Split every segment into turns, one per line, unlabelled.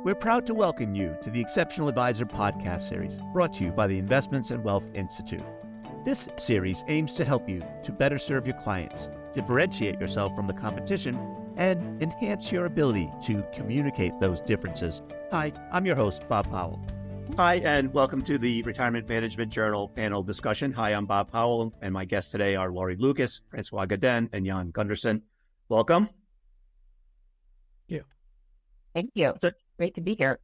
We're proud to welcome you to the Exceptional Advisor podcast series, brought to you by the Investments and Wealth Institute. This series aims to help you to better serve your clients, differentiate yourself from the competition, and enhance your ability to communicate those differences. Hi, I'm your host, Bob Powell. Hi, and welcome to the Retirement Management Journal panel discussion. Hi, I'm Bob Powell, and my guests today are Lori Lucas, François Gadenne, and Jan Gundersen. Welcome.
Thank you. Great to be here.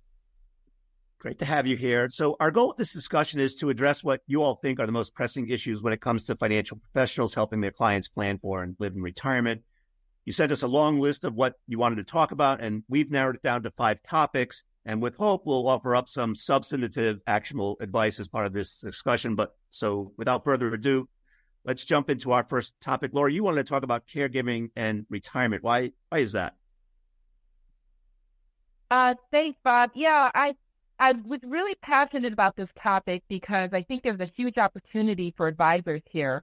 Great to have you here. So our goal with this discussion is to address what you all think are the most pressing issues when it comes to financial professionals helping their clients plan for and live in retirement. You sent us a long list of what you wanted to talk about, and we've narrowed it down to 5 topics. And with hope, we'll offer up some substantive, actionable advice as part of this discussion. So without further ado, let's jump into our first topic. Lori, you wanted to talk about caregiving and retirement. Why is that?
Thanks, Bob. Yeah, I was really passionate about this topic because I think there's a huge opportunity for advisors here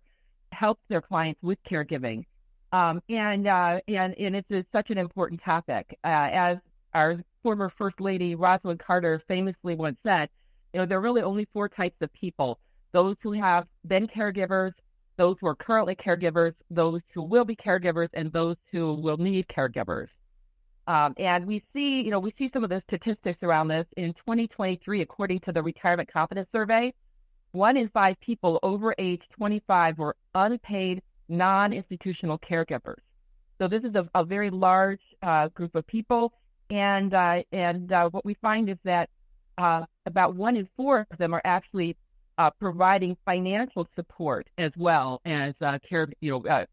to help their clients with caregiving. And it's such an important topic. As our former First Lady, Rosalind Carter, famously once said, there are really only 4 types of people: those who have been caregivers, those who are currently caregivers, those who will be caregivers, and those who will need caregivers. And we see some of the statistics around this. In 2023, according to the Retirement Confidence Survey, 1 in 5 people over age 25 were unpaid non-institutional caregivers. So this is a very large group of people. And what we find is that about 1 in 4 of them are actually providing financial support as well as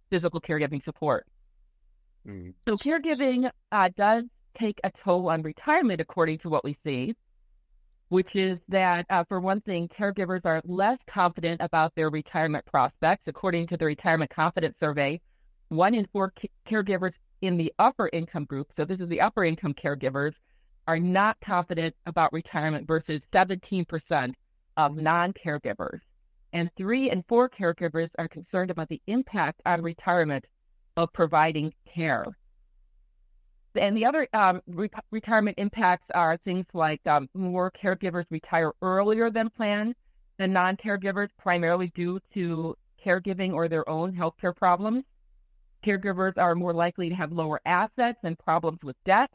physical caregiving support. So caregiving does take a toll on retirement, according to what we see, which is that, for one thing, caregivers are less confident about their retirement prospects. According to the Retirement Confidence Survey, 1 in 4 caregivers in the upper income group, so this is the upper income caregivers, are not confident about retirement versus 17% of non-caregivers. And 3 in 4 caregivers are concerned about the impact on retirement of providing care. And the other retirement impacts are things like more caregivers retire earlier than planned than non-caregivers, primarily due to caregiving or their own healthcare problems. Caregivers are more likely to have lower assets and problems with debt.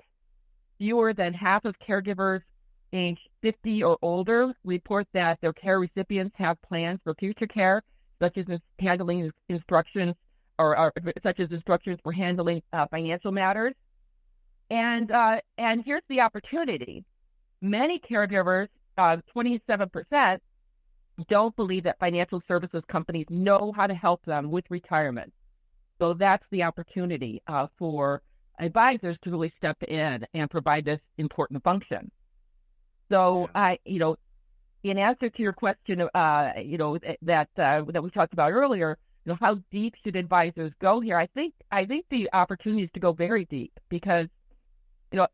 Fewer than half of caregivers age 50 or older report that their care recipients have plans for future care, such as handling instructions or such as instructions for handling financial matters. And here's the opportunity. Many caregivers, 27%, don't believe that financial services companies know how to help them with retirement. So that's the opportunity for advisors to really step in and provide this important function. So, in answer to your question, that we talked about earlier, how deep should advisors go here? I think the opportunity is to go very deep because,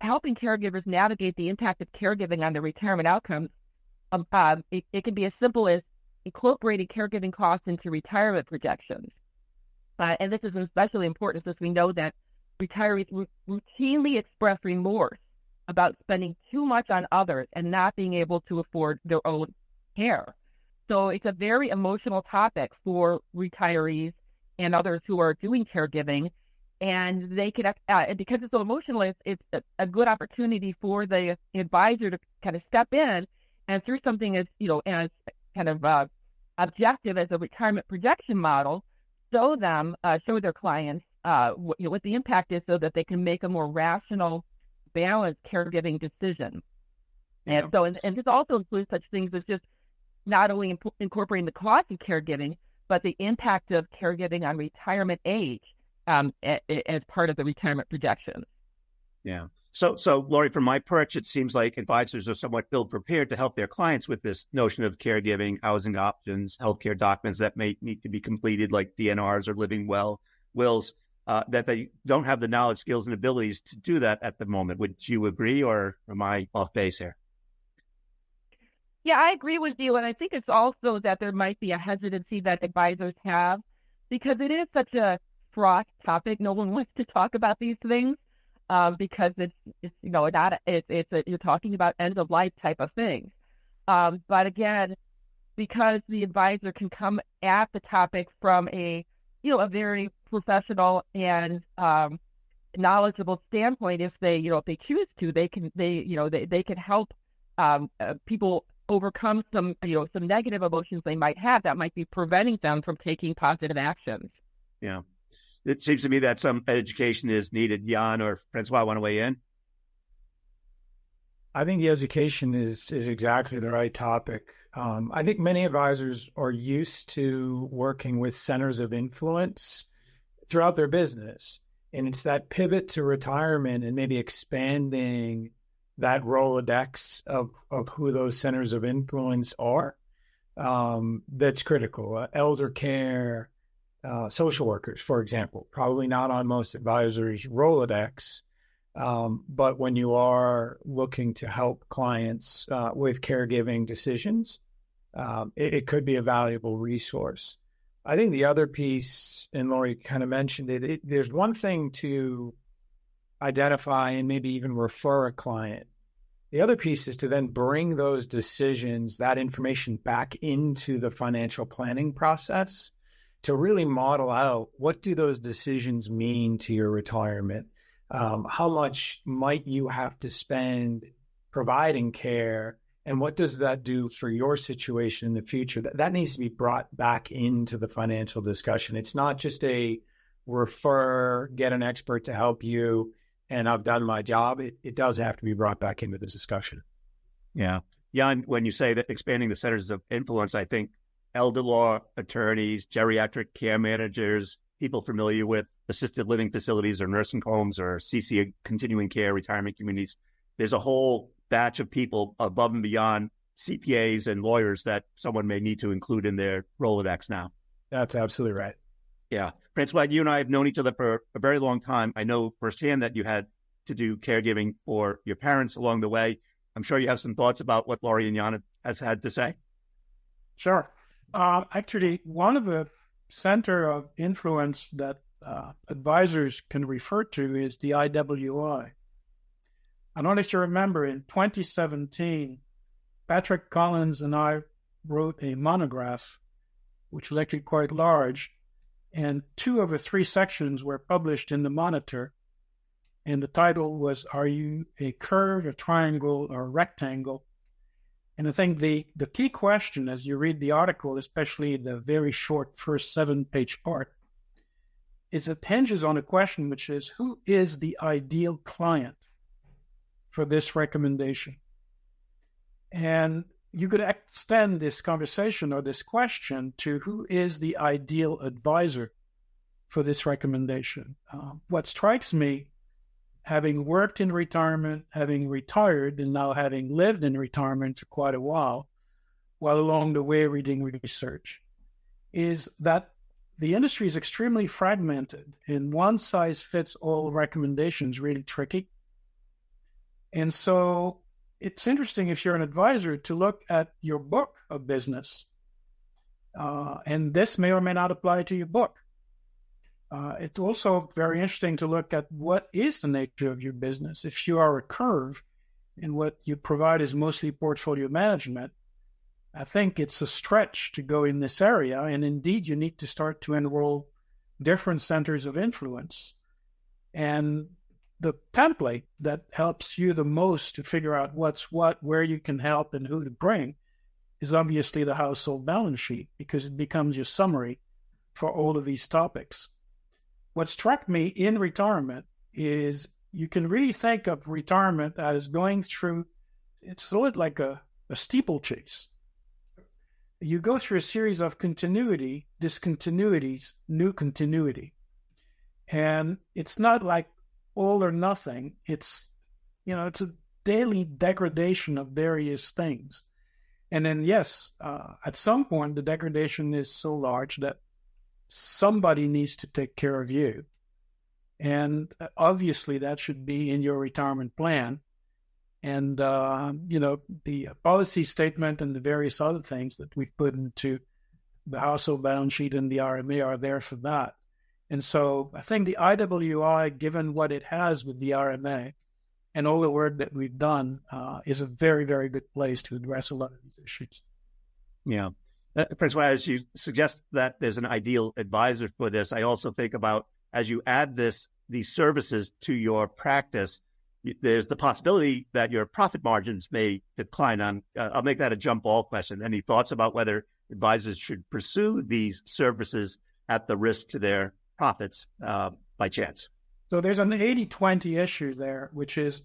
helping caregivers navigate the impact of caregiving on their retirement outcomes, it can be as simple as incorporating caregiving costs into retirement projections. And this is especially important since we know that retirees routinely express remorse about spending too much on others and not being able to afford their own care. So it's a very emotional topic for retirees and others who are doing caregiving. And they can, because it's so emotional, it's a good opportunity for the advisor to kind of step in and through something as kind of objective as a retirement projection model, show their clients what the impact is so that they can make a more rational, balanced caregiving decision. And so, and this also includes such things as just not only incorporating the cost of caregiving, but the impact of caregiving on retirement age as part of the retirement projections.
Yeah. So Lori, from my perch, it seems like advisors are somewhat ill prepared to help their clients with this notion of caregiving, housing options, healthcare documents that may need to be completed, like DNRs or living wills, that they don't have the knowledge, skills, and abilities to do that at the moment. Would you agree, or am I off base here?
Yeah, I agree with you. And I think it's also that there might be a hesitancy that advisors have because it is such a fraught topic. No one wants to talk about these things. because it's not you're talking about end of life type of things. But again, because the advisor can come at the topic from a very professional and knowledgeable standpoint, if they choose to, they can help people overcome some negative emotions they might have that might be preventing them from taking positive actions.
Yeah. It seems to me that some education is needed. Jan or François want to weigh in?
I think the education is exactly the right topic. I think many advisors are used to working with centers of influence throughout their business. And it's that pivot to retirement and maybe expanding that Rolodex of who those centers of influence are, that's critical. Elder care, social workers, for example, probably not on most advisors' Rolodex, but when you are looking to help clients with caregiving decisions, it could be a valuable resource. I think the other piece, and Lori kind of mentioned it, there's one thing to identify and maybe even refer a client. The other piece is to then bring those decisions, that information back into the financial planning process to really model out what do those decisions mean to your retirement? How much might you have to spend providing care? And what does that do for your situation in the future? That needs to be brought back into the financial discussion. It's not just a refer, get an expert to help you, and I've done my job. It does have to be brought back into the discussion.
Yeah. Jan, when you say that expanding the centers of influence, I think elder law attorneys, geriatric care managers, people familiar with assisted living facilities or nursing homes or CC continuing care, retirement communities. There's a whole batch of people above and beyond CPAs and lawyers that someone may need to include in their Rolodex now.
That's absolutely right.
Yeah. François, you and I have known each other for a very long time. I know firsthand that you had to do caregiving for your parents along the way. I'm sure you have some thoughts about what Lori and Jan have had to say.
Sure. Actually, one of the center of influence that advisors can refer to is the IWI. I don't know if you remember, in 2017, Patrick Collins and I wrote a monograph, which was actually quite large, and 2 of the 3 sections were published in the Monitor, and the title was, "Are You a Curve, a Triangle, or a Rectangle?" And I think the key question as you read the article, especially the very short first 7-page part, is it hinges on a question which is, who is the ideal client for this recommendation? And you could extend this conversation or this question to who is the ideal advisor for this recommendation. What strikes me, having worked in retirement, having retired, and now having lived in retirement for quite a while along the way reading research, is that the industry is extremely fragmented, and one-size-fits-all recommendations really tricky. And so it's interesting if you're an advisor to look at your book of business, and this may or may not apply to your book. It's also very interesting to look at what is the nature of your business. If you are a curve and what you provide is mostly portfolio management, I think it's a stretch to go in this area. And indeed, you need to start to enroll different centers of influence. And the template that helps you the most to figure out what's what, where you can help, and who to bring is obviously the household balance sheet, because it becomes your summary for all of these topics. What struck me in retirement is you can really think of retirement as going through, it's sort of like a steeplechase. You go through a series of continuity, discontinuities, new continuity. And it's not like all or nothing. It's a daily degradation of various things. And then, yes, at some point, the degradation is so large that somebody needs to take care of you. And obviously that should be in your retirement plan. And, the policy statement and the various other things that we've put into the household balance sheet and the RMA are there for that. And so I think the IWI, given what it has with the RMA and all the work that we've done, is a very, very good place to address a lot of these issues.
Yeah. François, as you suggest that there's an ideal advisor for this, I also think about as you add these services to your practice, there's the possibility that your profit margins may decline. I'll make that a jump ball question. Any thoughts about whether advisors should pursue these services at the risk to their profits by chance?
So there's an 80-20 issue there, which is,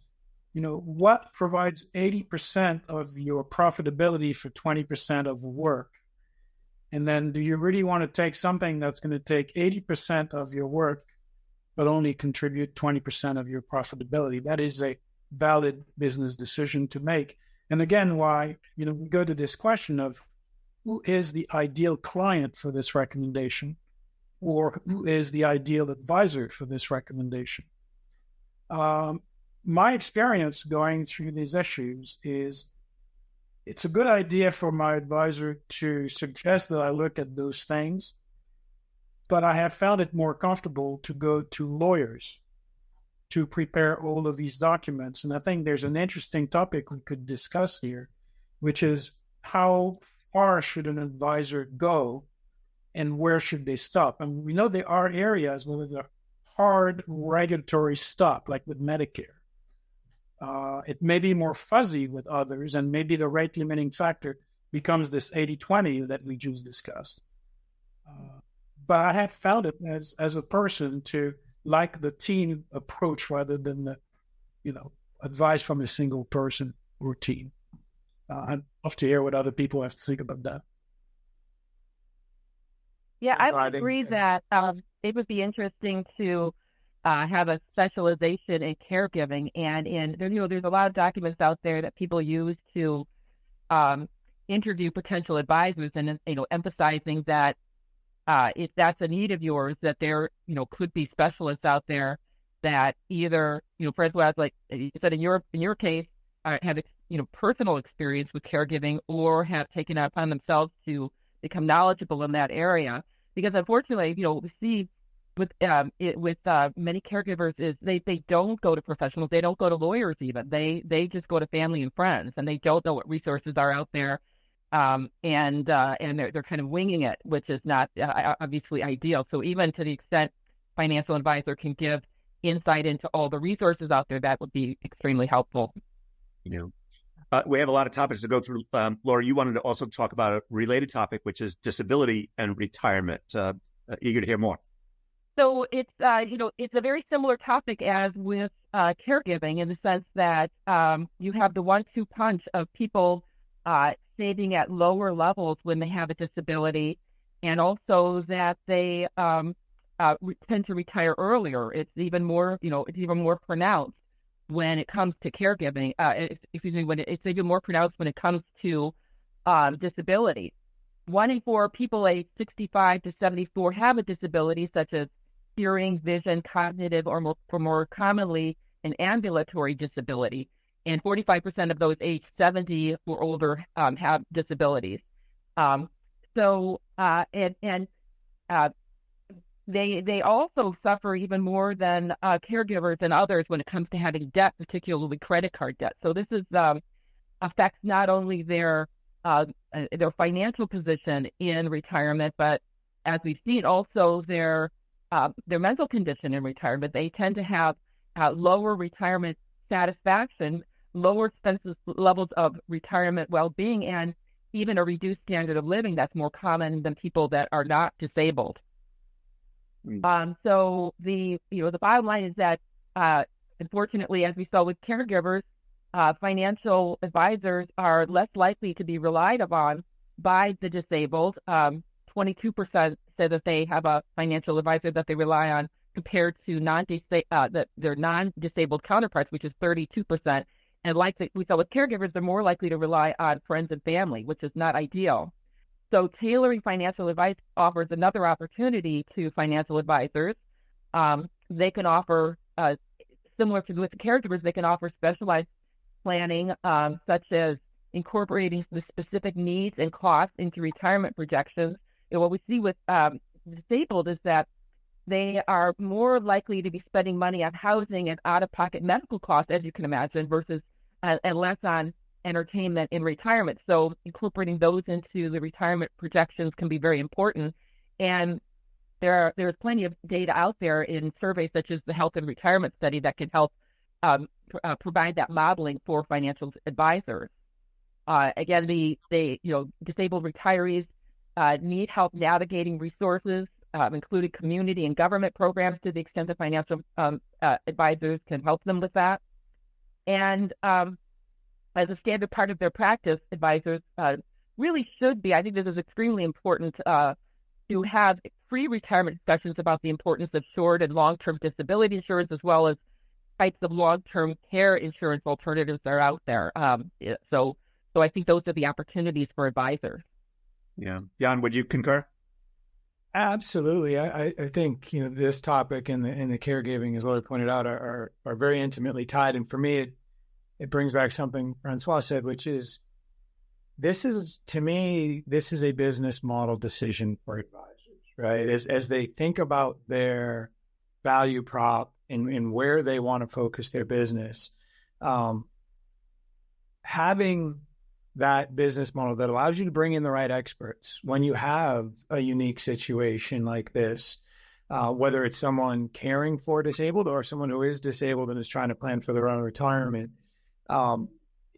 what provides 80% of your profitability for 20% of work? And then do you really want to take something that's going to take 80% of your work, but only contribute 20% of your profitability? That is a valid business decision to make. And again, why, we go to this question of who is the ideal client for this recommendation, or who is the ideal advisor for this recommendation? My experience going through these issues is it's a good idea for my advisor to suggest that I look at those things, but I have found it more comfortable to go to lawyers to prepare all of these documents. And I think there's an interesting topic we could discuss here, which is how far should an advisor go and where should they stop? And we know there are areas where there's a hard regulatory stop, like with Medicare. It may be more fuzzy with others, and maybe the rate limiting factor becomes this 80-20 that we just discussed. But I have found it as a person to like the team approach rather than the, advice from a single person or team. I'd love to hear what other people have to think about that.
Yeah, I would agree that it would be interesting to have a specialization in caregiving, and there's a lot of documents out there that people use to interview potential advisors, and emphasizing that if that's a need of yours, that there could be specialists out there that either François, like you said in your case, have personal experience with caregiving or have taken it upon themselves to become knowledgeable in that area. Because unfortunately, we see with many caregivers is they don't go to professionals, they don't go to lawyers even. They just go to family and friends, and they don't know what resources are out there, and they're kind of winging it, which is not obviously ideal. So even to the extent financial advisor can give insight into all the resources out there, that would be extremely helpful.
We have a lot of topics to go through. Laura, you wanted to also talk about a related topic, which is disability and retirement. Eager to hear more.
So it's it's a very similar topic as with caregiving, in the sense that you have the 1-2 punch of people saving at lower levels when they have a disability, and also that they tend to retire earlier. It's even more pronounced when it comes to caregiving. It's even more pronounced when it comes to disability. 1 in 4 people aged 65 to 74 have a disability, such as hearing, vision, cognitive, or more commonly, an ambulatory disability. And 45% of those aged 70 or older have disabilities. They also suffer even more than caregivers and others when it comes to having debt, particularly credit card debt. So this is affects not only their financial position in retirement, but as we've seen, also their mental condition in retirement. They tend to have lower retirement satisfaction, lower levels of retirement well-being, and even a reduced standard of living that's more common than people that are not disabled. So the bottom line is that unfortunately, as we saw with caregivers, financial advisors are less likely to be relied upon by the disabled. 22% say that they have a financial advisor that they rely on, compared to their non-disabled counterparts, which is 32%. And like we saw with caregivers, they're more likely to rely on friends and family, which is not ideal. So tailoring financial advice offers another opportunity to financial advisors. They can offer, similar to with the caregivers, they can offer specialized planning, such as incorporating the specific needs and costs into retirement projections. And what we see with disabled is that they are more likely to be spending money on housing and out-of-pocket medical costs, as you can imagine, versus and less on entertainment in retirement. So incorporating those into the retirement projections can be very important. And there's plenty of data out there in surveys such as the Health and Retirement Study that can help provide that modeling for financial advisors. Again, disabled retirees need help navigating resources, including community and government programs, to the extent that financial advisors can help them with that. And as a standard part of their practice, advisors really should be, I think this is extremely important, to have free retirement discussions about the importance of short and long-term disability insurance, as well as types of long-term care insurance alternatives that are out there. So I think those are the opportunities for advisors.
Yeah. Jan, would you concur?
Absolutely. I think, this topic and the caregiving, as Lori pointed out, are very intimately tied. And for me, it brings back something François said, which is, this is a business model decision for advisors, right? As they think about their value prop and where they want to focus their business, having that business model that allows you to bring in the right experts when you have a unique situation like this, whether it's someone caring for disabled or someone who is disabled and is trying to plan for their own retirement.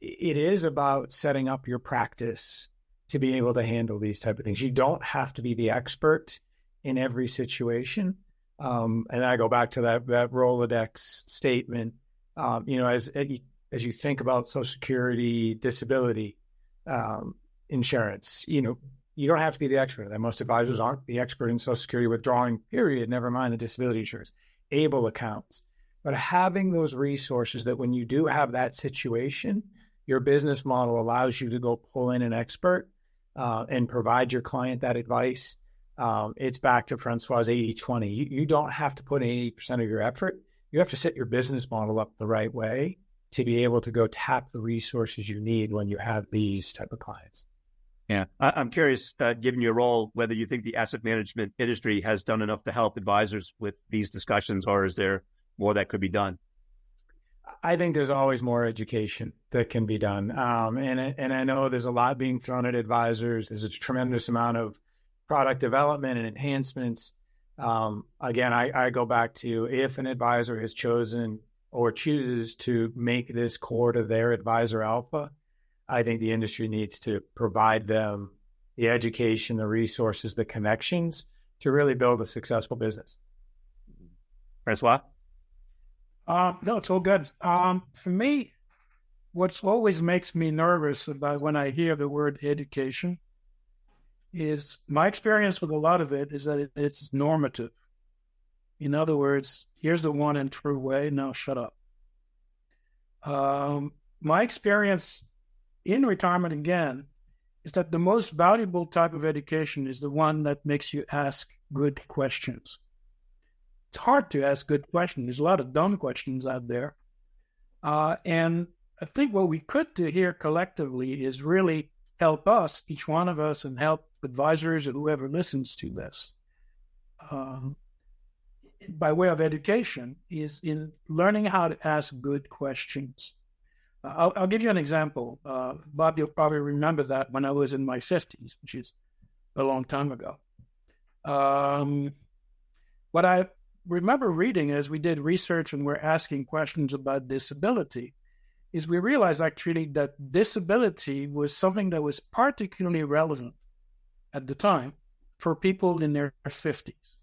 It is about setting up your practice to be able to handle these type of things. You don't have to be the expert in every situation. And I go back to that Rolodex statement. As you think about Social Security, disability insurance, you don't have to be the expert. That most advisors aren't the expert in Social Security withdrawing, period, never mind the disability insurance, ABLE accounts. But having those resources that when you do have that situation, your business model allows you to go pull in an expert and provide your client that advice. It's back to François' 80-20. You don't have to put 80% of your effort. You have to set your business model up the right way to be able to go tap the resources you need when you have these type of clients.
Yeah. I'm curious, given your role, whether you think the asset management industry has done enough to help advisors with these discussions, or is there more that could be done?
I think there's always more education that can be done. And I know there's a lot being thrown at advisors. There's a tremendous amount of product development and enhancements. Again, I go back to, if an advisor has chosen or chooses to make this core to their advisor alpha, I think the industry needs to provide them the education, the resources, the connections to really build a successful business.
François?
No, it's all good. For me, what always makes me nervous about when I hear the word education is my experience with a lot of it is that it's normative. In other words, here's the one and true way. Now shut up. My experience in retirement, again, is that the most valuable type of education is the one that makes you ask good questions. It's hard to ask good questions. There's a lot of dumb questions out there. And I think what we could do here collectively is really help us, each one of us, and help advisors or whoever listens to this, by way of education, is in learning how to ask good questions. I'll give you an example. Bob, you'll probably remember that when I was in my 50s, which is a long time ago. What I remember reading as we did research and we're asking questions about disability is we realized actually that disability was something that was particularly relevant at the time for people in their 50s,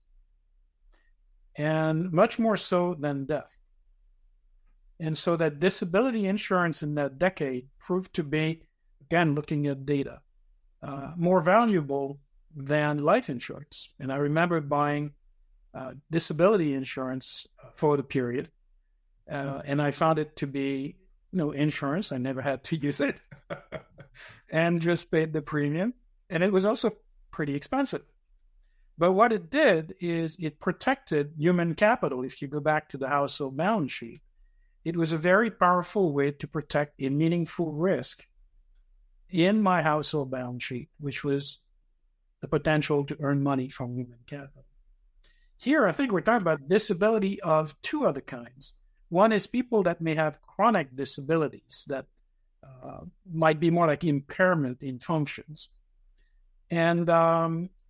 and much more so than death. And so that disability insurance in that decade proved to be, again, looking at data, more valuable than life insurance. And I remember buying disability insurance for the period, and I found it to be insurance. I never had to use it and just paid the premium. And it was also pretty expensive. But what it did is it protected human capital. If you go back to the household balance sheet, it was a very powerful way to protect a meaningful risk in my household balance sheet, which was the potential to earn money from human capital. Here, I think we're talking about disability of two other kinds. One is people that may have chronic disabilities that might be more like impairment in functions. And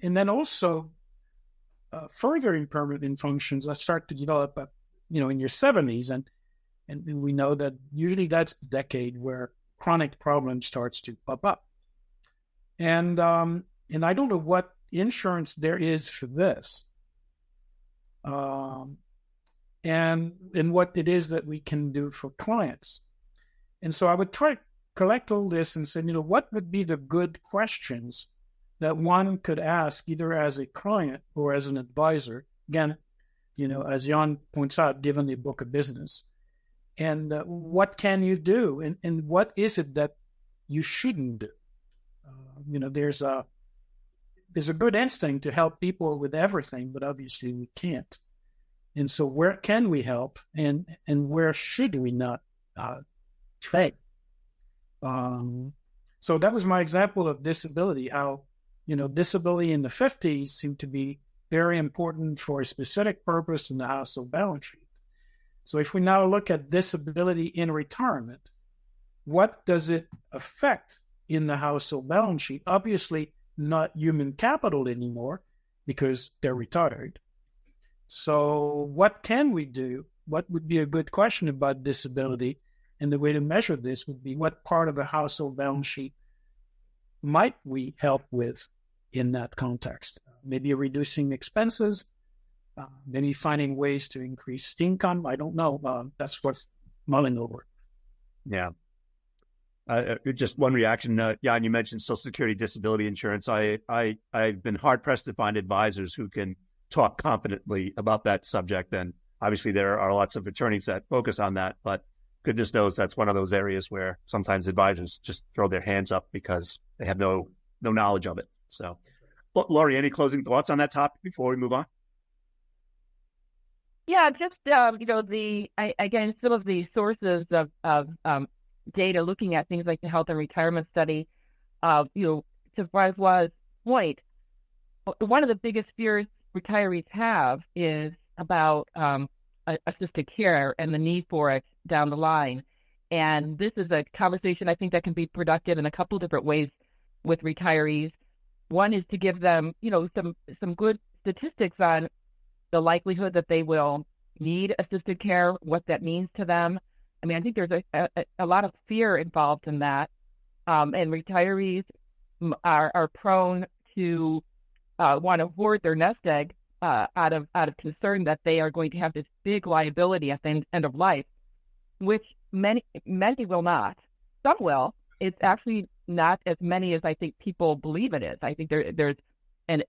then also further impairment in functions that start to develop, in your 70s. And we know that usually that's the decade where chronic problems starts to pop up. And I don't know what insurance there is for this. And what it is that we can do for clients. And so I would try to collect all this and say, what would be the good questions that one could ask either as a client or as an advisor? Again, as Jan points out, given the book of business. And what can you do? And what is it that you shouldn't do? There's a good instinct to help people with everything, but obviously we can't. And so where can we help and where should we not try? So that was my example of disability, how, disability in the 50s seemed to be very important for a specific purpose in the household balance sheet. So if we now look at disability in retirement, what does it affect in the household balance sheet? Obviously not human capital anymore because they're retired. So what can we do? What would be a good question about disability? And the way to measure this would be what part of the household balance sheet might we help with in that context? Maybe reducing expenses, maybe finding ways to increase income. I don't know. That's what's mulling over.
Yeah. Just one reaction. Jan, you mentioned Social Security disability insurance. I've been hard pressed to find advisors who can talk confidently about that subject. And obviously there are lots of attorneys that focus on that, but goodness knows that's one of those areas where sometimes advisors just throw their hands up because they have no knowledge of it. So, Laurie, any closing thoughts on that topic before we move on?
Yeah, just again, some of the sources of data looking at things like the health and retirement study. To François' point, one of the biggest fears retirees have is about assisted care and the need for it down the line. And this is a conversation I think that can be productive in a couple of different ways with retirees. One is to give them, some good statistics on the likelihood that they will need assisted care, what that means to them. I mean, I think there's a lot of fear involved in that. And retirees are prone to want to hoard their nest egg out of concern that they are going to have this big liability at the end of life, which many will not. Some will. It's actually not as many as I think people believe it is. I think there's an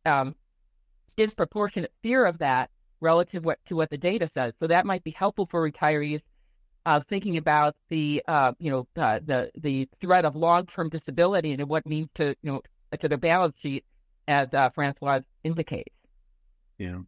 disproportionate fear of that relative to what the data says. So that might be helpful for retirees thinking about the threat of long-term disability and what it means to their balance sheet, as François indicates.
Yeah.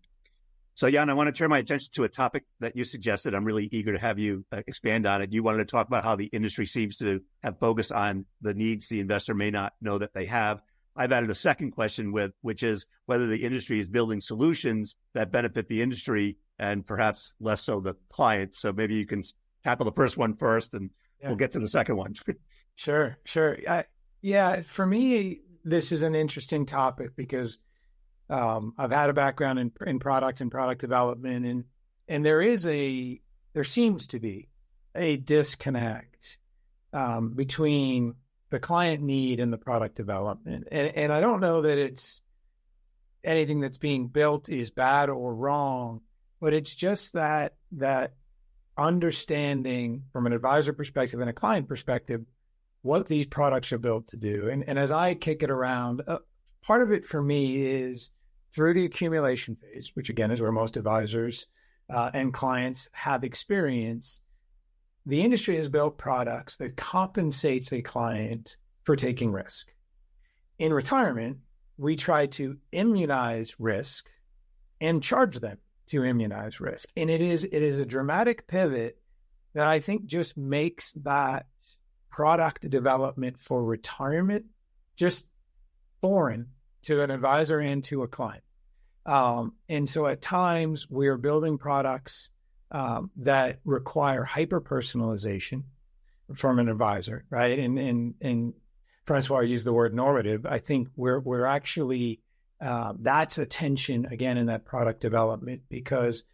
So, Jan, I want to turn my attention to a topic that you suggested. I'm really eager to have you expand on it. You wanted to talk about how the industry seems to have focused on the needs the investor may not know that they have. I've added a second question which is whether the industry is building solutions that benefit the industry and perhaps less so the client. So maybe you can tackle the first one first and we'll get to the second one.
Sure. For me, this is an interesting topic because I've had a background in product and product development, and there seems to be a disconnect between the client need and the product development. And I don't know that it's anything that's being built is bad or wrong, but it's just that understanding from an advisor perspective and a client perspective what these products are built to do. And as I kick it around, part of it for me is through the accumulation phase, which again is where most advisors and clients have experience. The industry has built products that compensates a client for taking risk. In retirement, we try to immunize risk and charge them to immunize risk. And it is a dramatic pivot that I think just makes that product development for retirement just foreign to an advisor and to a client. And so at times we're building products that require hyper-personalization from an advisor, right? And François used the word normative. I think we're actually, that's a tension again in that product development, because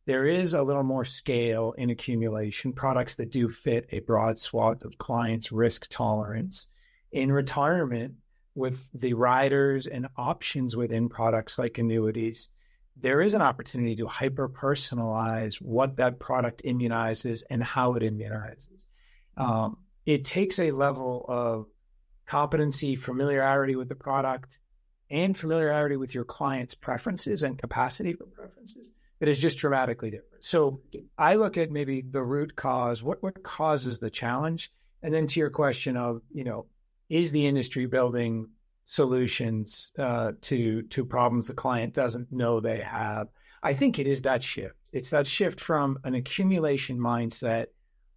there is a little more scale in accumulation, products that do fit a broad swath of clients' risk tolerance. In retirement, with the riders and options within products like annuities, there is an opportunity to hyper-personalize what that product immunizes and how it immunizes. It takes a level of competency, familiarity with the product, and familiarity with your client's preferences and capacity for preferences that is just dramatically different. So I look at maybe the root cause, what causes the challenge, and then to your question of, is the industry building solutions to problems the client doesn't know they have? I think it is that shift. It's that shift from an accumulation mindset,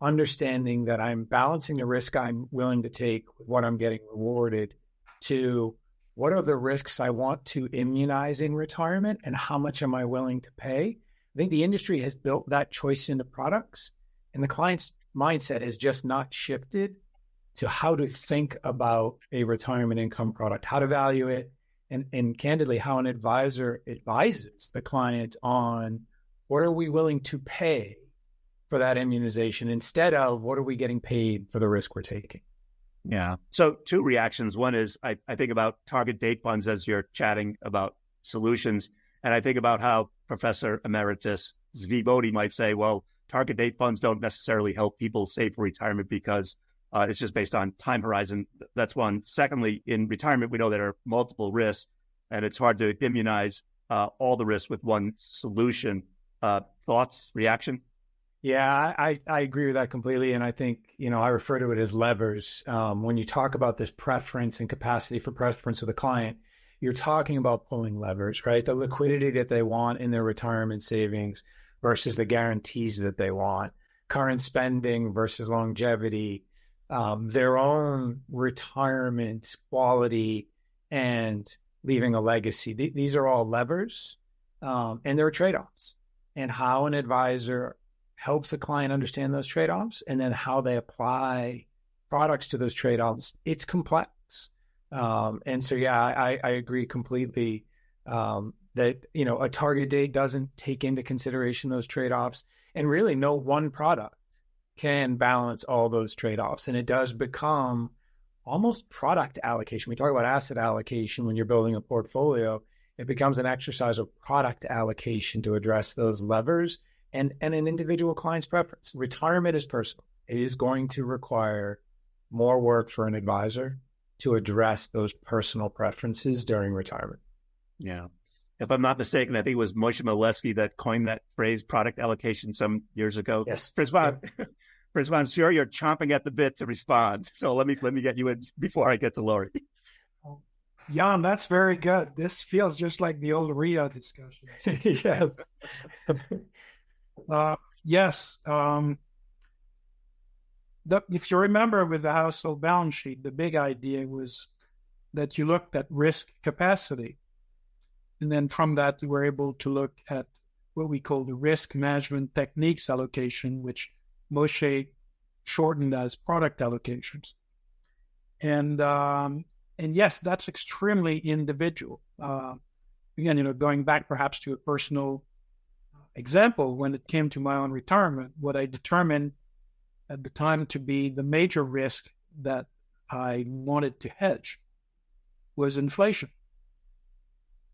understanding that I'm balancing the risk I'm willing to take with what I'm getting rewarded, to what are the risks I want to immunize in retirement and how much am I willing to pay? I think the industry has built that choice into products, and the client's mindset has just not shifted to how to think about a retirement income product, how to value it, and candidly, how an advisor advises the client on what are we willing to pay for that immunization instead of what are we getting paid for the risk we're taking.
Yeah. So two reactions. One is I think about target date funds as you're chatting about solutions. And I think about how Professor Emeritus Zvibodi might say, well, target date funds don't necessarily help people save for retirement because it's just based on time horizon. That's one. Secondly, in retirement, we know there are multiple risks, and it's hard to immunize all the risks with one solution. Thoughts, reaction?
Yeah, I agree with that completely. And I think, I refer to it as levers. When you talk about this preference and capacity for preference of the client, you're talking about pulling levers, right? The liquidity that they want in their retirement savings versus the guarantees that they want, current spending versus longevity, their own retirement quality and leaving a legacy. These are all levers, and there are trade-offs. And how an advisor helps a client understand those trade-offs and then how they apply products to those trade-offs, it's complex. And so, yeah, I agree completely that, a target date doesn't take into consideration those trade-offs, and really no one product can balance all those trade-offs. And it does become almost product allocation. We talk about asset allocation when you're building a portfolio. It becomes an exercise of product allocation to address those levers and an individual client's preference. Retirement is personal. It is going to require more work for an advisor to address those personal preferences during retirement.
Yeah. If I'm not mistaken, I think it was Moshe Milevsky that coined that phrase, product allocation, some years ago.
Yes.
François, I'm sure you're chomping at the bit to respond. So let me get you in before I get to Lori.
Jan, that's very good. This feels just like the old RIA discussion.
Yes.
Yes. If you remember with the household balance sheet, the big idea was that you looked at risk capacity. And then from that, we were able to look at what we call the risk management techniques allocation, which Moshe shortened as product allocations. And yes, that's extremely individual. Again, going back perhaps to a personal example, when it came to my own retirement, what I determined at the time to be the major risk that I wanted to hedge was inflation.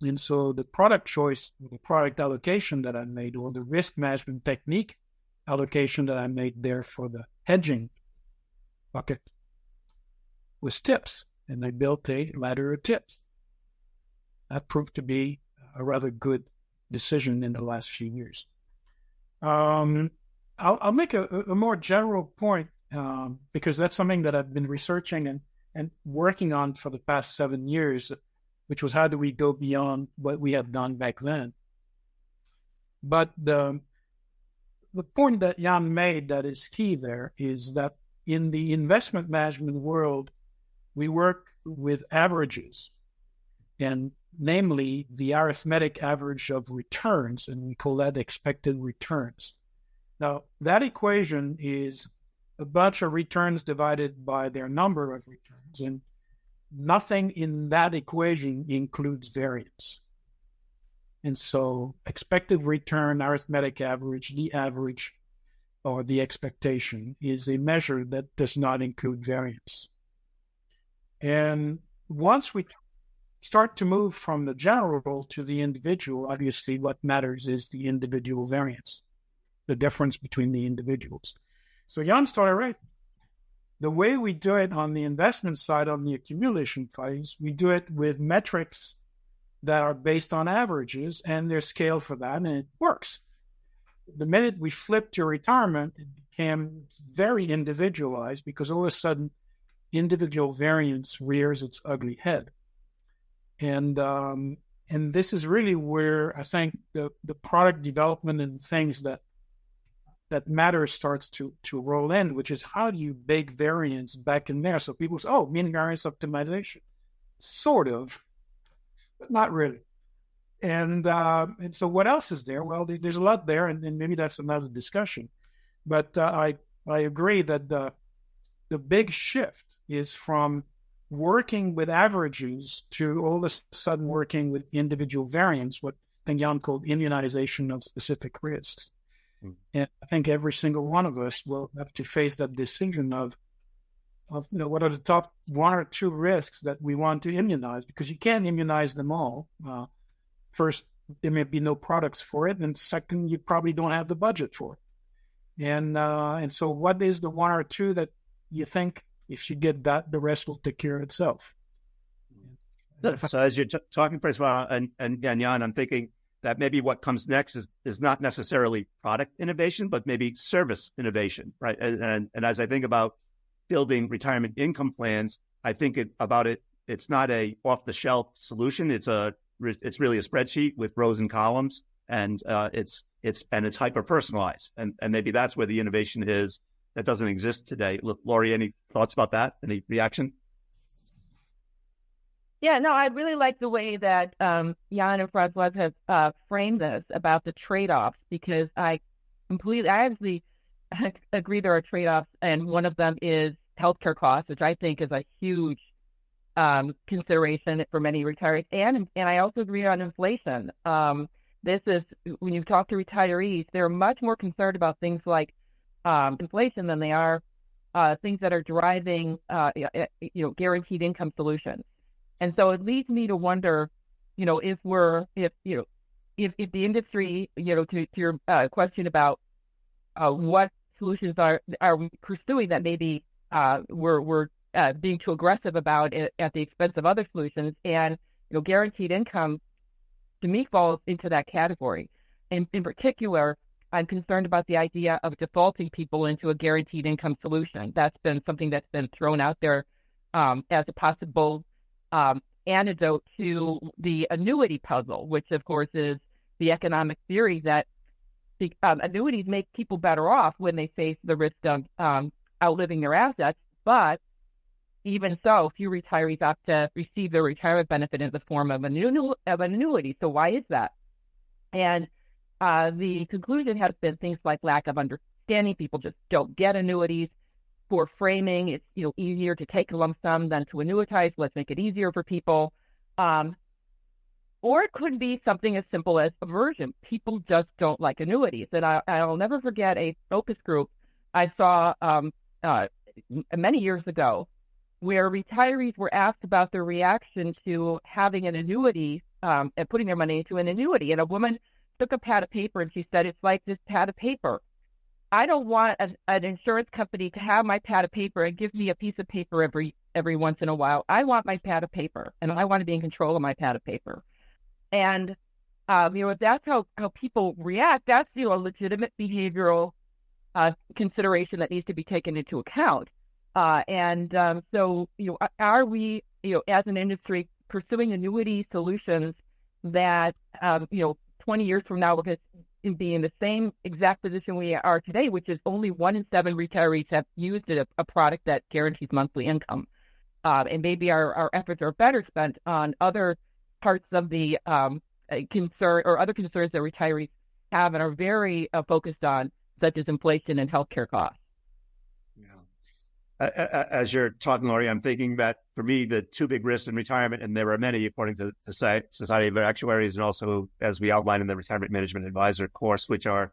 And so the product choice, the product allocation that I made, or the risk management technique allocation that I made there for the hedging bucket was tips. And I built a ladder of tips. That proved to be a rather good decision in the last few years. I'll make a more general point because that's something that I've been researching and working on for the past 7 years, which was how do we go beyond what we had done back then. But the point that Jan made that is key there is that in the investment management world, we work with averages. and namely the arithmetic average of returns, and we call that expected returns. Now, that equation is a bunch of returns divided by their number of returns, and nothing in that equation includes variance. And so expected return, arithmetic average, the average, or the expectation is a measure that does not include variance. And once we start to move from the general to the individual, obviously what matters is the individual variance, the difference between the individuals. So Jan started right. The way we do it on the investment side, on the accumulation phase, we do it with metrics that are based on averages, and there's scale for that, and it works. The minute we flipped to retirement, it became very individualized because all of a sudden, individual variance rears its ugly head. And this is really where I think the product development and things that matter starts to roll in, which is how do you bake variance back in there? So people say, oh, mean variance optimization. Sort of, but not really. And so what else is there? Well, there's a lot there, and maybe that's another discussion. But I agree that the big shift is from working with averages to all of a sudden working with individual variance, what I think Jan called immunization of specific risks. And I think every single one of us will have to face that decision of what are the top one or two risks that we want to immunize, because you can't immunize them all. First, there may be no products for it, and second, you probably don't have the budget for it. And so, what is the one or two that you think if you get that, the rest will take care of itself?
So, as you're talking, François, and Jan, I'm thinking that maybe what comes next is not necessarily product innovation, but maybe service innovation, right? And as I think about building retirement income plans, I think it's not a off-the-shelf solution. It's really a spreadsheet with rows and columns, and it's hyper-personalized. And maybe that's where the innovation is that doesn't exist today. Look, Laurie, any thoughts about that? Any reaction?
Yeah, no, I really like the way that Jan and François have framed this about the trade-offs, because I actually agree there are trade-offs, and one of them is healthcare costs, which I think is a huge consideration for many retirees, and I also agree on inflation. This is, when you talk to retirees, they're much more concerned about things like inflation than they are things that are driving guaranteed income solutions. And so it leads me to wonder, if the industry, to your question about what solutions are we pursuing that maybe we're being too aggressive about at the expense of other solutions, and guaranteed income to me falls into that category. And in particular, I'm concerned about the idea of defaulting people into a guaranteed income solution. That's been something that's been thrown out there as a possible antidote to the annuity puzzle, which of course is the economic theory that the annuities make people better off when they face the risk of outliving their assets. But even so, few retirees opt to receive their retirement benefit in the form of an annuity. So why is that? And the conclusion has been things like lack of understanding. People just don't get annuities. For framing, it's easier to take a lump sum than to annuitize. Let's make it easier for people. Or it could be something as simple as aversion. People just don't like annuities. And I'll never forget a focus group I saw many years ago, where retirees were asked about their reaction to having an annuity and putting their money into an annuity. And a woman took a pad of paper and she said, "It's like this pad of paper. I don't want an insurance company to have my pad of paper and give me a piece of paper every once in a while. I want my pad of paper, and I want to be in control of my pad of paper." And if that's how people react, that's a legitimate behavioral consideration that needs to be taken into account. So are we as an industry pursuing annuity solutions that 20 years from now will be in the same exact position we are today, which is only 1 in 7 retirees have used a product that guarantees monthly income. And maybe our efforts are better spent on other parts of the concern or other concerns that retirees have and are very focused on, such as inflation and healthcare costs.
As you're talking, Lori, I'm thinking that for me, the two big risks in retirement, and there are many according to the Society of Actuaries, and also as we outlined in the Retirement Management Advisor course, which are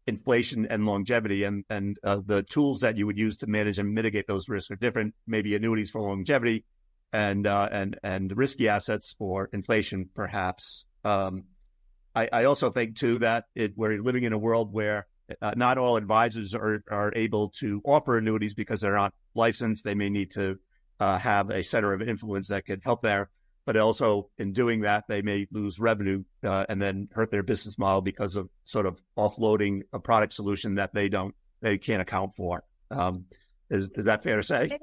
inflation and longevity, and the tools that you would use to manage and mitigate those risks are different. Maybe annuities for longevity, and risky assets for inflation, perhaps. I also think too that we're living in a world where not all advisors are able to offer annuities because they're not licensed. They may need to have a center of influence that could help there. But also in doing that, they may lose revenue and then hurt their business model because of sort of offloading a product solution that they can't account for. Is that fair to say?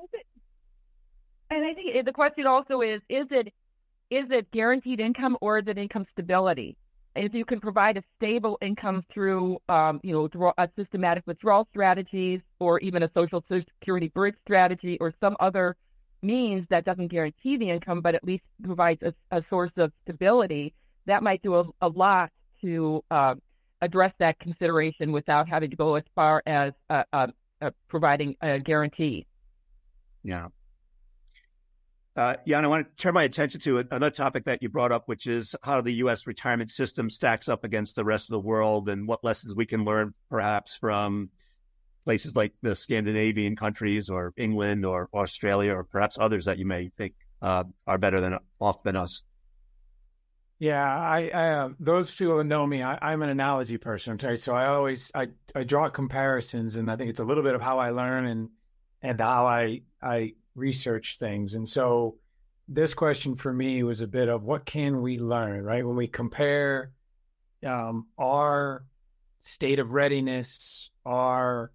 And I think the question also is it guaranteed income or is it income stability? If you can provide a stable income through, a systematic withdrawal strategies, or even a social security bridge strategy, or some other means that doesn't guarantee the income, but at least provides a source of stability, that might do a lot to address that consideration without having to go as far as providing a guarantee.
Yeah. And I want to turn my attention to another topic that you brought up, which is how the U.S. retirement system stacks up against the rest of the world and what lessons we can learn perhaps from places like the Scandinavian countries or England or Australia or perhaps others that you may think are better off than us.
Yeah, I those two who know me, I'm an analogy person, right? So I draw comparisons, and I think it's a little bit of how I learn and how I research things. And so this question for me was a bit of what can we learn, right? When we compare our state of readiness, our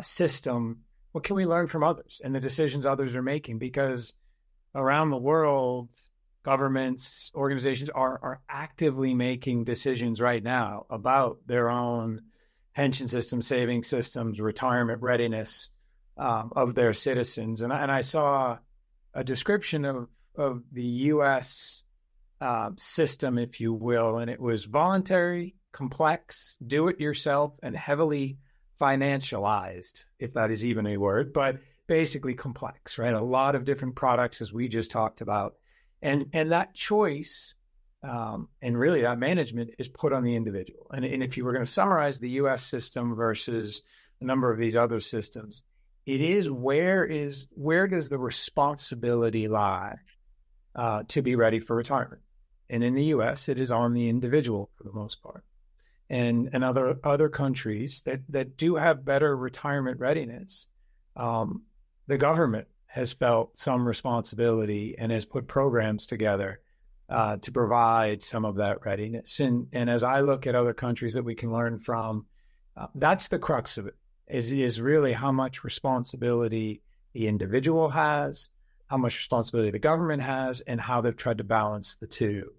system, what can we learn from others and the decisions others are making? Because around the world, governments, organizations are actively making decisions right now about their own pension systems, saving systems, retirement readiness of their citizens. And I saw a description of the U.S. System, if you will, and it was voluntary, complex, do-it-yourself, and heavily financialized, if that is even a word, but basically complex, right? A lot of different products, as we just talked about. And that choice and really that management is put on the individual. And if you were going to summarize the U.S. system versus a number of these other systems, it is where does the responsibility lie to be ready for retirement? And in the U.S., it is on the individual for the most part. And other countries that do have better retirement readiness, the government has felt some responsibility and has put programs together to provide some of that readiness. And as I look at other countries that we can learn from, that's the crux of it. Is really how much responsibility the individual has, how much responsibility the government has, and how they've tried to balance the two.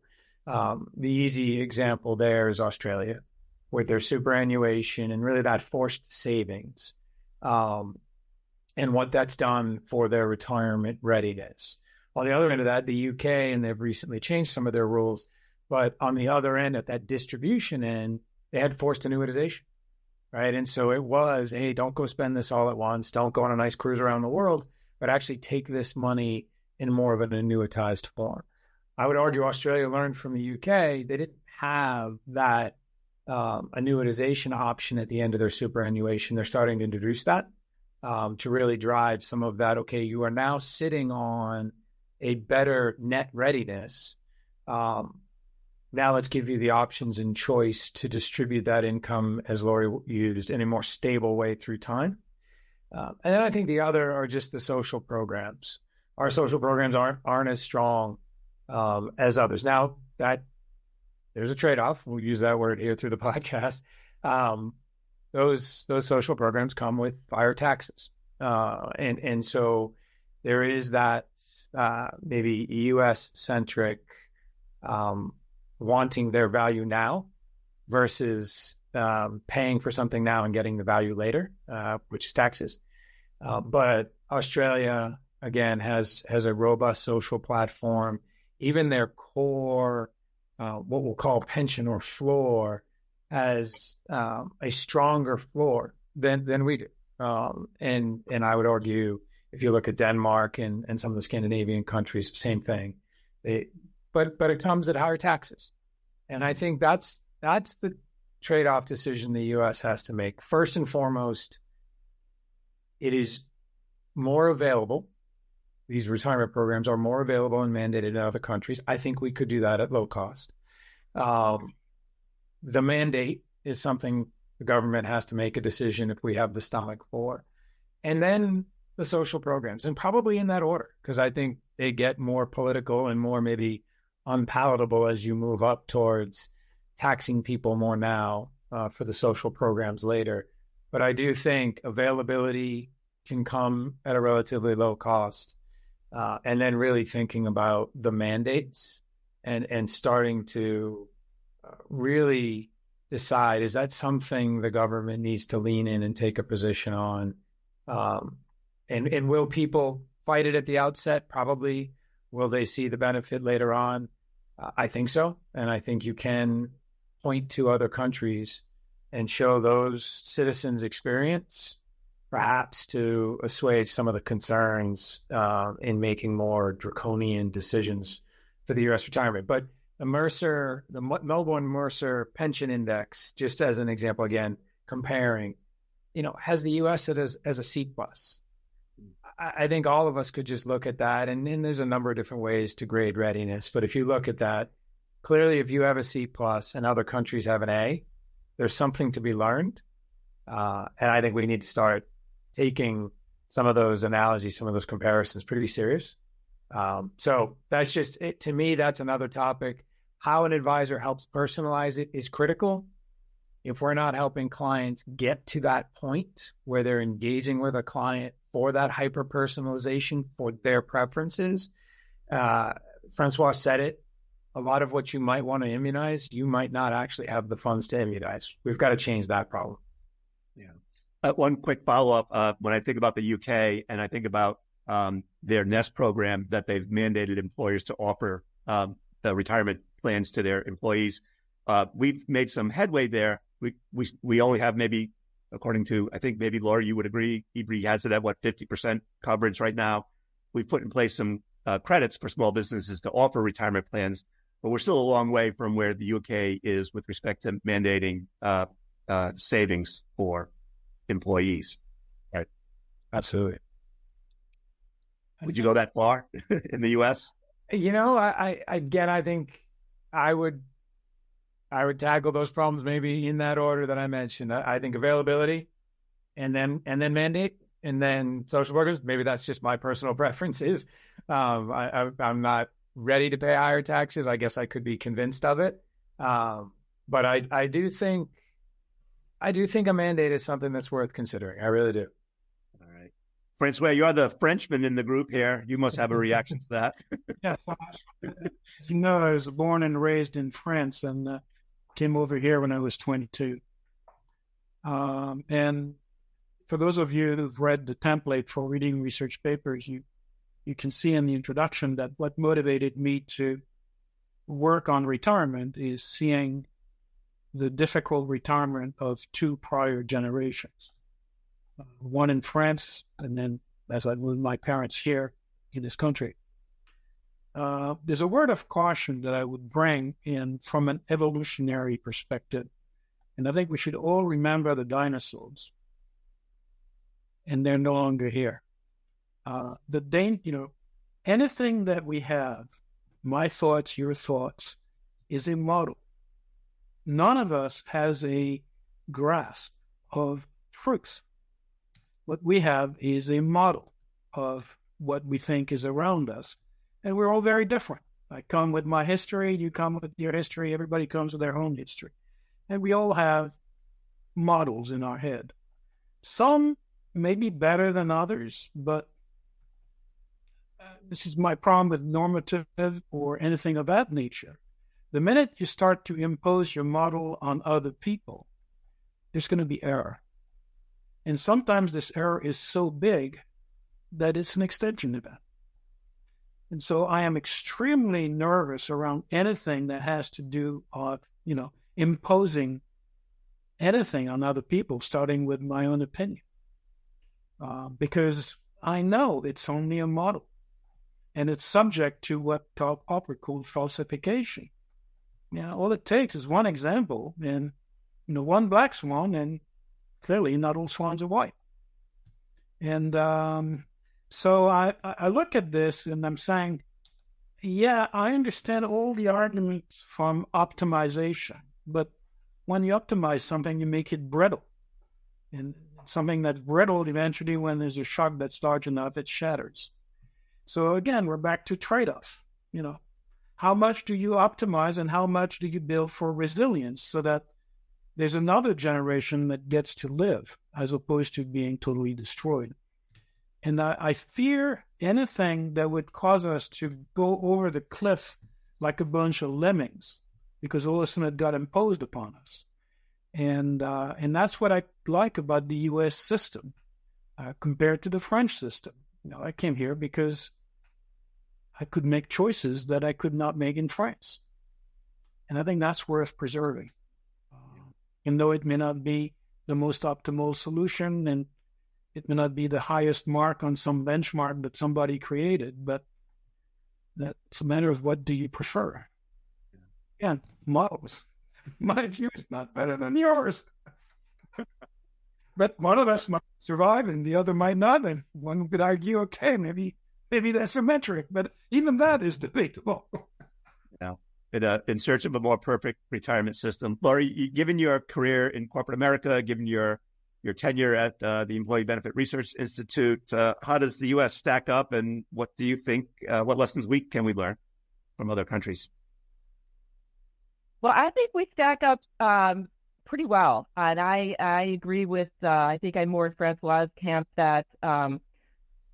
The easy example there is Australia, with their superannuation and really that forced savings, and what that's done for their retirement readiness. On the other end of that, the UK, and they've recently changed some of their rules, but on the other end, at that distribution end, they had forced annuitization. Right. And so it was, hey, don't go spend this all at once. Don't go on a nice cruise around the world, but actually take this money in more of an annuitized form. I would argue Australia learned from the UK. They didn't have that annuitization option at the end of their superannuation. They're starting to introduce that to really drive some of that. Okay, you are now sitting on a better net readiness. Now let's give you the options and choice to distribute that income, as Lori used, in a more stable way through time. And then I think the other are just the social programs. Our social programs aren't as strong as others. Now, that there's a trade-off. We'll use that word here through the podcast. Those social programs come with higher taxes. And so there is that maybe U.S.-centric wanting their value now versus paying for something now and getting the value later, which is taxes. But Australia, again, has a robust social platform. even their core, what we'll call pension or floor, has a stronger floor than we do. And I would argue, if you look at Denmark and some of the Scandinavian countries, same thing. But it comes at higher taxes. And I think that's the trade-off decision the U.S. has to make. First and foremost, it is more available. These retirement programs are more available and mandated in other countries. I think we could do that at low cost. The mandate is something the government has to make a decision if we have the stomach for. And then the social programs, and probably in that order, because I think they get more political and more maybe unpalatable as you move up towards taxing people more now for the social programs later. But I do think availability can come at a relatively low cost. And then really thinking about the mandates and starting to really decide, is that something the government needs to lean in and take a position on? And will people fight it at the outset? Probably. Will they see the benefit later on? I think so. And I think you can point to other countries and show those citizens' experience, perhaps to assuage some of the concerns in making more draconian decisions for the U.S. retirement. But the Melbourne-Mercer Pension Index, just as an example, again, comparing, has the U.S. as a C+. I think all of us could just look at that, and there's a number of different ways to grade readiness. But if you look at that, clearly if you have a C+ and other countries have an A, there's something to be learned. And I think we need to start taking some of those analogies, some of those comparisons pretty serious. So that's just it. To me, that's another topic. How an advisor helps personalize it is critical. If we're not helping clients get to that point where they're engaging with a client for that hyper-personalization for their preferences, François said it, a lot of what you might want to immunize, you might not actually have the funds to immunize. We've got to change that problem.
Yeah. One quick follow-up. When I think about the UK and I think about their NEST program that they've mandated employers to offer the retirement plans to their employees, we've made some headway there. We only have maybe, according to, I think maybe Laura, you would agree, EBRI has it at 50% coverage right now. We've put in place some credits for small businesses to offer retirement plans, but we're still a long way from where the UK is with respect to mandating savings for employees. Right.
Absolutely.
Would you go that far in the U.S.?
I think I would tackle those problems maybe in that order that I mentioned. I think availability, and then mandate, and then social workers. Maybe that's just my personal preferences. I'm not ready to pay higher taxes. I guess I could be convinced of it. But I do think a mandate is something that's worth considering. I really do.
All right. François, you're the Frenchman in the group here. You must have a reaction to that.
Yeah. As you know, I was born and raised in France and came over here when I was 22. And for those of you who've read the template for reading research papers, you can see in the introduction that what motivated me to work on retirement is seeing the difficult retirement of two prior generations. One in France, and then as I moved my parents here in this country. There's a word of caution that I would bring in from an evolutionary perspective. And I think we should all remember the dinosaurs. And they're no longer here. Anything that we have, my thoughts, your thoughts, is a model. None of us has a grasp of truth. What we have is a model of what we think is around us. And we're all very different. I come with my history, you come with your history, everybody comes with their own history. And we all have models in our head. Some may be better than others, but this is my problem with normative or anything of that nature. The minute you start to impose your model on other people, there's going to be error. And sometimes this error is so big that it's an extension event. And so I am extremely nervous around anything that has to do with, imposing anything on other people, starting with my own opinion. Because I know it's only a model, and it's subject to what Karl Popper called falsification. All it takes is one example, and one black swan, and clearly not all swans are white. And so I look at this and I'm saying, yeah, I understand all the arguments from optimization, but when you optimize something, you make it brittle. And something that's brittle, eventually, when there's a shock that's large enough, it shatters. So again, we're back to trade-off. How much do you optimize and how much do you build for resilience so that there's another generation that gets to live as opposed to being totally destroyed? And I fear anything that would cause us to go over the cliff like a bunch of lemmings, because all of a sudden it got imposed upon us. And that's what I like about the U.S. system compared to the French system. I came here because I could make choices that I could not make in France. And I think that's worth preserving. And though it may not be the most optimal solution, and it may not be the highest mark on some benchmark that somebody created, but that's a matter of what do you prefer. Again, models. My view is not better than yours. But one of us might survive and the other might not. And one could argue, okay, maybe that's symmetric, but even that is debatable.
In search of a more perfect retirement system. Laurie, given your career in corporate America, given your tenure at the Employee Benefit Research Institute, how does the U.S. stack up, and what do you think, what lessons can we learn from other countries?
Well, I think we stack up pretty well. And I agree with, I think I'm more in François' camp that,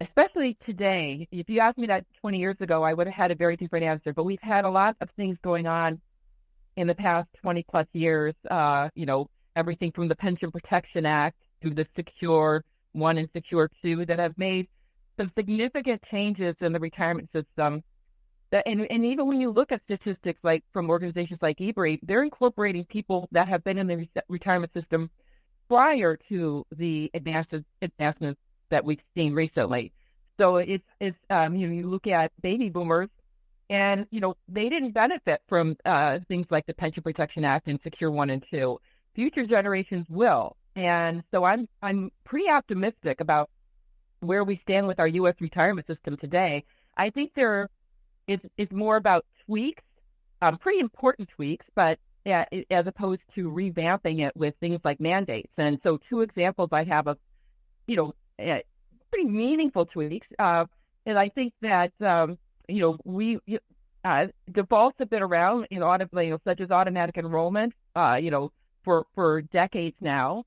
especially today, if you asked me that 20 years ago, I would have had a very different answer. But we've had a lot of things going on in the past 20 plus years, everything from the Pension Protection Act to the Secure 1 and Secure 2 that have made some significant changes in the retirement system. And even when you look at statistics like from organizations like eBree, they're incorporating people that have been in the retirement system prior to the advancements that we've seen recently. So you look at baby boomers, and they didn't benefit from things like the Pension Protection Act and Secure 1 and 2. Future generations will, and so I'm pretty optimistic about where we stand with our U.S. retirement system today. I think it's more about tweaks, pretty important tweaks, but as opposed to revamping it with things like mandates. And so 2 examples I have of, pretty meaningful tweaks. And I think that, we defaults have been around such as automatic enrollment, for decades now.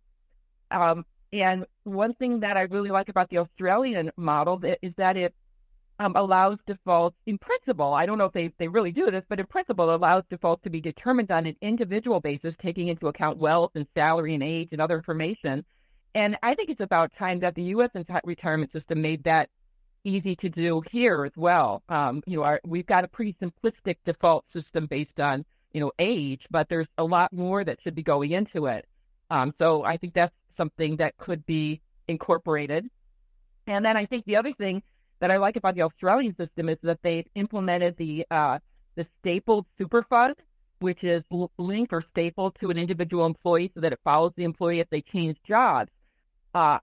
And one thing that I really like about the Australian model is that it allows defaults in principle. I don't know if they really do this, but in principle, it allows defaults to be determined on an individual basis, taking into account wealth and salary and age and other information. And I think it's about time that the U.S. retirement system made that easy to do here as well. We've got a pretty simplistic default system based on, age, but there's a lot more that should be going into it. So I think that's something that could be incorporated. And then I think the other thing that I like about the Australian system is that they've implemented the stapled super fund, which is linked or stapled to an individual employee so that it follows the employee if they change jobs. I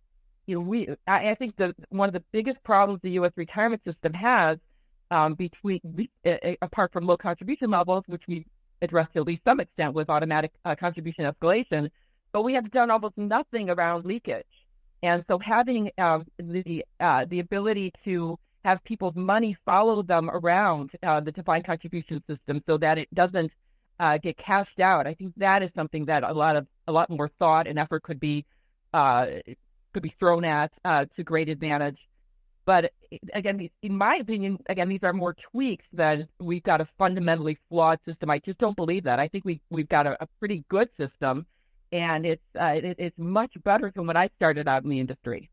think one of the biggest problems the U.S. retirement system has, apart from low contribution levels, which we addressed to at least some extent with automatic contribution escalation, but we have done almost nothing around leakage. And so having the ability to have people's money follow them around the defined contribution system so that it doesn't get cashed out, I think that is something that a lot more thought and effort could be thrown at to great advantage. But again, in my opinion, these are more tweaks than we've got a fundamentally flawed system. I just don't believe that. I think we've got a pretty good system. And it's much better than when I started out in the industry.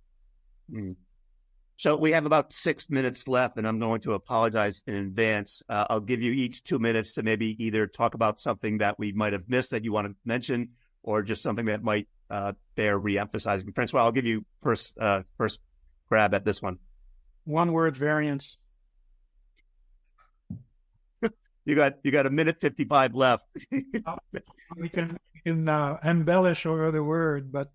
So we have about 6 minutes left, and I'm going to apologize in advance. I'll give you each 2 minutes to maybe either talk about something that we might have missed that you want to mention, or just something that might bear reemphasizing. François, I'll give you first grab at this one.
One word: variance.
You got a minute 55 left.
We can embellish over the word, but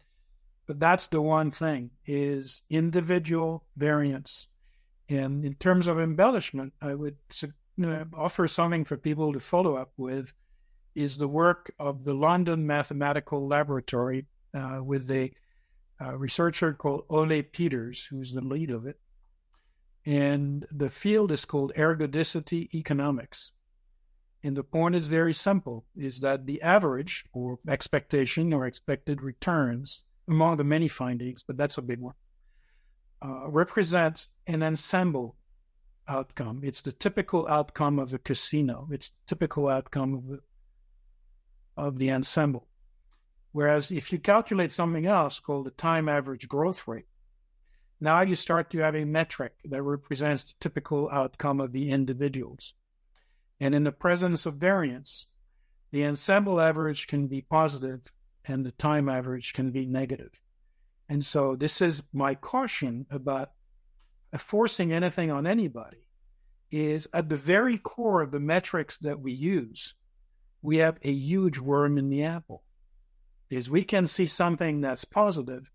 that's the one thing, is individual variance. And in terms of embellishment, I would offer something for people to follow up with, is the work of the London Mathematical Laboratory with a researcher called Ole Peters, who's the lead of it. And the field is called ergodicity economics. And the point is very simple, is that the average, or expectation or expected returns, among the many findings, but that's a big one, represents an ensemble outcome. It's the typical outcome of a casino. It's the typical outcome of the ensemble. Whereas if you calculate something else called the time average growth rate, now you start to have a metric that represents the typical outcome of the individuals. And in the presence of variance, the ensemble average can be positive and the time average can be negative. And so this is my caution about forcing anything on anybody, is at the very core of the metrics that we use, we have a huge worm in the apple. Is we can see something that's positive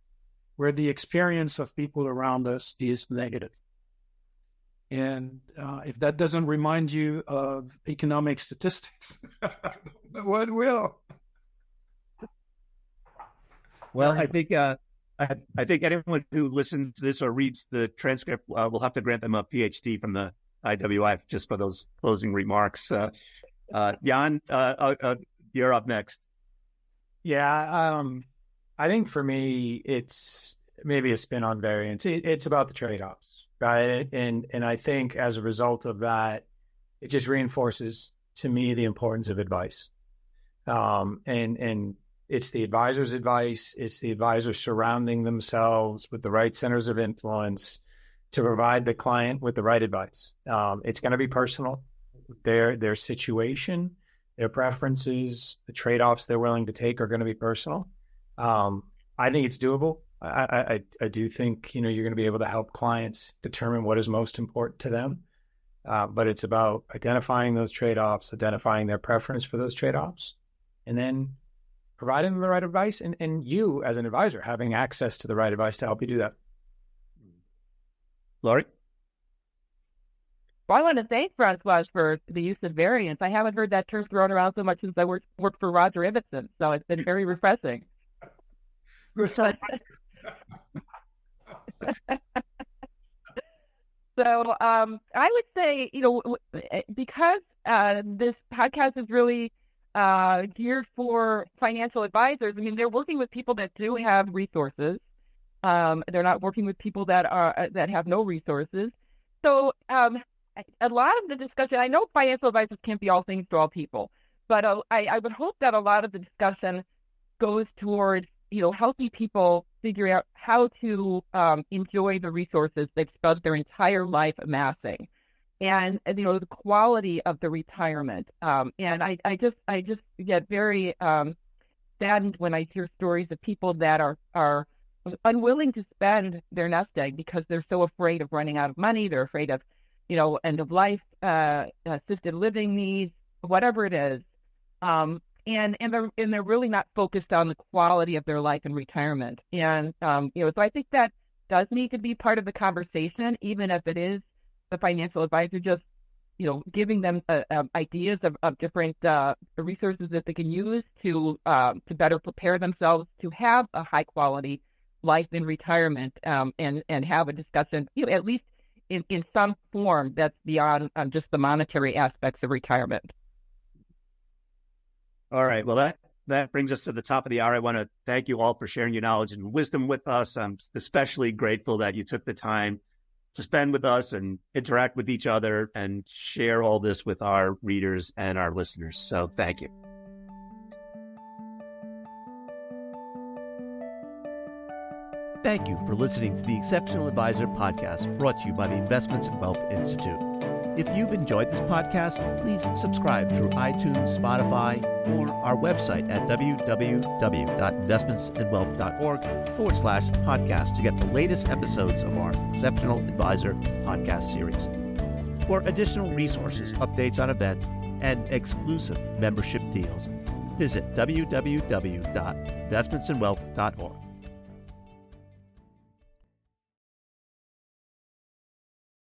where the experience of people around us is negative. And if that doesn't remind you of economic statistics, what will?
Well, I think anyone who listens to this or reads the transcript will have to grant them a PhD from the IWI just for those closing remarks. Jan, you're up next.
Yeah, I think for me, it's maybe a spin on variance. It's about the trade-offs, right? And I think as a result of that, it just reinforces to me the importance of advice. And it's the advisor's advice. It's the advisor surrounding themselves with the right centers of influence to provide the client with the right advice. It's going to be personal. Their situation, their preferences, the trade-offs they're willing to take are going to be personal. I think it's doable. I do think, you're going to be able to help clients determine what is most important to them. But it's about identifying those trade-offs, identifying their preference for those trade-offs, and then providing them the right advice, and you as an advisor having access to the right advice to help you do that.
Laurie?
Well, I want to thank François for the use of variance. I haven't heard that term thrown around so much since I worked for Roger Ibbotson, so it's been very refreshing. So I would say, because this podcast is really geared for financial advisors. I mean, they're working with people that do have resources. They're not working with people that have no resources. So a lot of the discussion, I know financial advisors can't be all things to all people, but I would hope that a lot of the discussion goes towards, helping people figure out how to enjoy the resources they've spent their entire life amassing, and the quality of the retirement. And I just get very saddened when I hear stories of people that are unwilling to spend their nest egg because they're so afraid of running out of money. They're afraid of, end of life, assisted living needs, whatever it is. And they're really not focused on the quality of their life in retirement. And, so I think that does need to be part of the conversation, even if it is the financial advisor just, giving them ideas of different resources that they can use to better prepare themselves to have a high quality life in retirement, and have a discussion, at least in some form that's beyond just the monetary aspects of retirement.
All right. Well, that brings us to the top of the hour. I want to thank you all for sharing your knowledge and wisdom with us. I'm especially grateful that you took the time to spend with us and interact with each other and share all this with our readers and our listeners. So thank you. Thank you for listening to the Exceptional Advisor podcast brought to you by the Investments and Wealth Institute. If you've enjoyed this podcast, please subscribe through iTunes, Spotify, or our website at www.investmentsandwealth.org/podcast to get the latest episodes of our Exceptional Advisor podcast series. For additional resources, updates on events, and exclusive membership deals, visit www.investmentsandwealth.org.